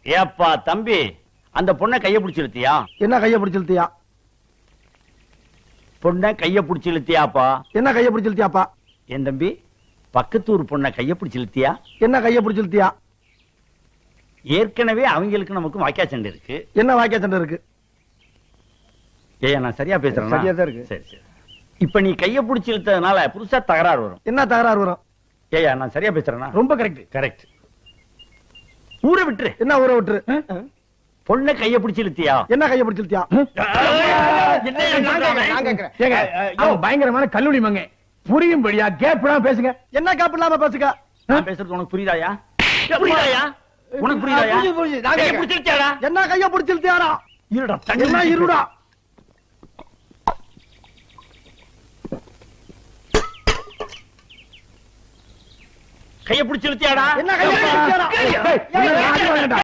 ஏப்பா தம்பி, அந்த பொண்ணை கைய பிடிச்சு இழுத்தியா? என்ன கைய பிடிச்சு இழுத்தியா? பொண்ணை கைய பிடிச்சு இழுத்தியாப்பா? என்ன கைய பிடிச்சு இழுத்தியாப்பா? என் தம்பி, பக்கத்தூர் பொண்ணை கைய பிடிச்சு இழுத்தியா? என்ன கைய பிடிச்சு இழுத்தியா? ஏற்கனவே அவங்களுக்கு நமக்கு வாக்கியா சண்டை இருக்கு. என்ன வாக்கியா சண்டை இருக்கு? ஏய், நான் சரியா பேசுறேன்? சரியா தான் இருக்கு. சரி சரி. இப்ப நீ கைய பிடிச்சு இழுத்ததுனால புதுசா தகராறு வரும். என்ன தகராறு வரும்? ஏயா, நான் சரியா பேசுறேன்னா? ரொம்ப கரெக்ட். கரெக்ட். ஊரை விட்டுரு. என்ன ஊரை விட்டுரு? பொண்ணை கைய பிடிச்சு இழுத்தியா? என்ன கைய பிடிச்சு இழுத்தியா? பயங்கரமான கல்லூரி மங்க புரியும்படியா கேப்லாம் பேசுங்க. என்ன கேப் இல்லாம பேசுங்க. நான் பேசுறது உனக்கு புரியுதாயா? புரியுதாயா? உனக்கு புரியுதாயா? கைய பிடிச்சு இழுத்தியாடா? என்ன கைய பிடிச்சு இழுத்தியாடா? இருடா, என்ன இருடா? கைய பிடிச்சு இழுத்தியாடா? என்ன கைய பிடிச்சு இழுத்தியாடா?